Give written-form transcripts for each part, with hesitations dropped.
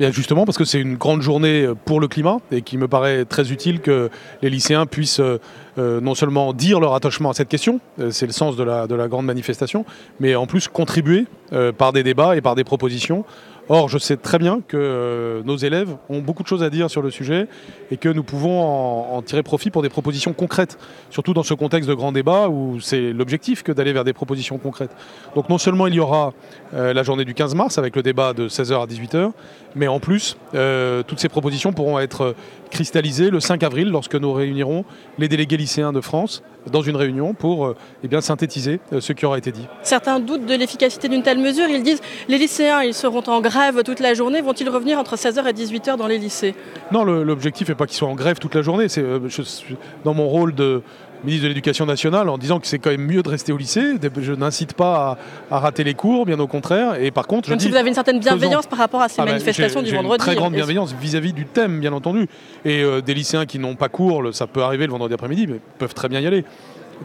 Bien justement, parce que c'est une grande journée pour le climat et qu'il me paraît très utile que les lycéens puissent non seulement dire leur attachement à cette question, c'est le sens de la grande manifestation, mais en plus contribuer par des débats et par des propositions. Or, je sais très bien que nos élèves ont beaucoup de choses à dire sur le sujet et que nous pouvons en tirer profit pour des propositions concrètes, surtout dans ce contexte de grand débat où c'est l'objectif que d'aller vers des propositions concrètes. Donc non seulement il y aura la journée du 15 mars avec le débat de 16h à 18h, mais en plus, toutes ces propositions pourront être cristallisées le 5 avril lorsque nous réunirons les délégués lycéens de France dans une réunion pour synthétiser ce qui aura été dit. Certains doutent de l'efficacité d'une telle mesure. Ils disent les lycéens ils seront en grève toute la journée. Vont-ils revenir entre 16h et 18h dans les lycées? Non, l'objectif n'est pas qu'ils soient en grève toute la journée. Je suis dans mon rôle de ministre de l'Éducation nationale en disant que c'est quand même mieux de rester au lycée. Je n'incite pas à rater les cours, bien au contraire. Et par contre, donc si vous avez une certaine bienveillance par rapport à ces manifestations du vendredi. Une très grande bienveillance vis-à-vis du thème, bien entendu. Et des lycéens qui n'ont pas cours, ça peut arriver le vendredi après-midi, mais peuvent très bien y aller.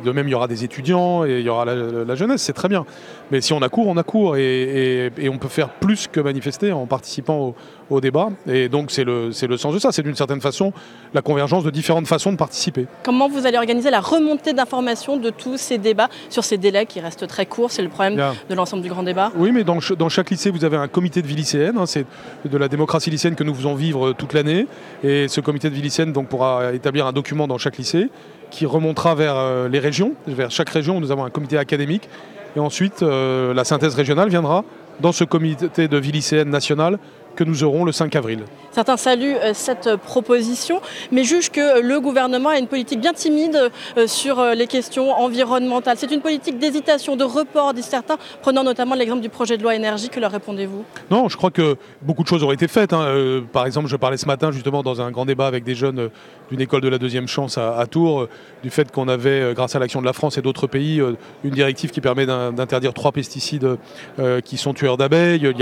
De même, il y aura des étudiants et il y aura la jeunesse, c'est très bien. Mais si on a cours, on a cours. Et on peut faire plus que manifester en participant au débat. Et donc, c'est le sens de ça. C'est d'une certaine façon la convergence de différentes façons de participer. Comment vous allez organiser la remontée d'informations de tous ces débats sur ces délais qui restent très courts? C'est le problème de l'ensemble du grand débat. Oui, mais dans chaque lycée, vous avez un comité de vie lycéenne. C'est de la démocratie lycéenne que nous faisons vivre toute l'année. Et ce comité de vie lycéenne pourra établir un document dans chaque lycée qui remontera vers les régions. Vers chaque région, nous avons un comité académique. Et ensuite, la synthèse régionale viendra dans ce comité de vie lycéenne nationale que nous aurons le 5 avril. Certains saluent cette proposition, mais jugent que le gouvernement a une politique bien timide sur les questions environnementales. C'est une politique d'hésitation, de report, disent certains, prenant notamment l'exemple du projet de loi énergie. Que leur répondez-vous? Non, je crois que beaucoup de choses auraient été faites. Par exemple, je parlais ce matin justement dans un grand débat avec des jeunes d'une école de la deuxième chance à Tours, du fait qu'on avait, grâce à l'action de la France et d'autres pays, une directive qui permet d'interdire 3 pesticides qui sont tueurs d'abeilles.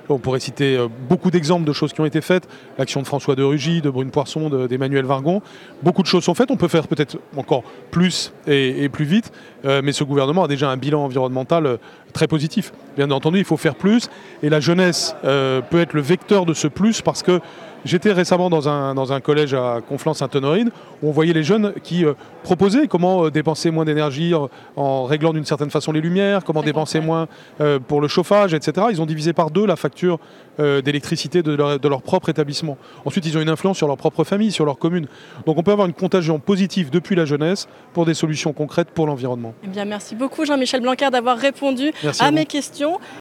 On pourrait citer beaucoup d'exemples de choses qui ont été faites. L'action de François de Rugy, de Brune Poisson, d'Emmanuel Vargon. Beaucoup de choses sont faites. On peut faire peut-être encore plus et plus vite. Mais ce gouvernement a déjà un bilan environnemental très positif. Bien entendu, il faut faire plus. Et la jeunesse peut être le vecteur de ce plus parce que j'étais récemment dans un collège à Conflans-Sainte-Honorine où on voyait les jeunes qui proposaient comment dépenser moins d'énergie en réglant d'une certaine façon les lumières, comment dépenser moins pour le chauffage, etc. Ils ont divisé par 2 la facture d'électricité de leur propre établissement. Ensuite, ils ont une influence sur leur propre famille, sur leur commune. Donc on peut avoir une contagion positive depuis la jeunesse pour des solutions concrètes pour l'environnement. Eh bien, merci beaucoup Jean-Michel Blanquer d'avoir répondu à mes questions.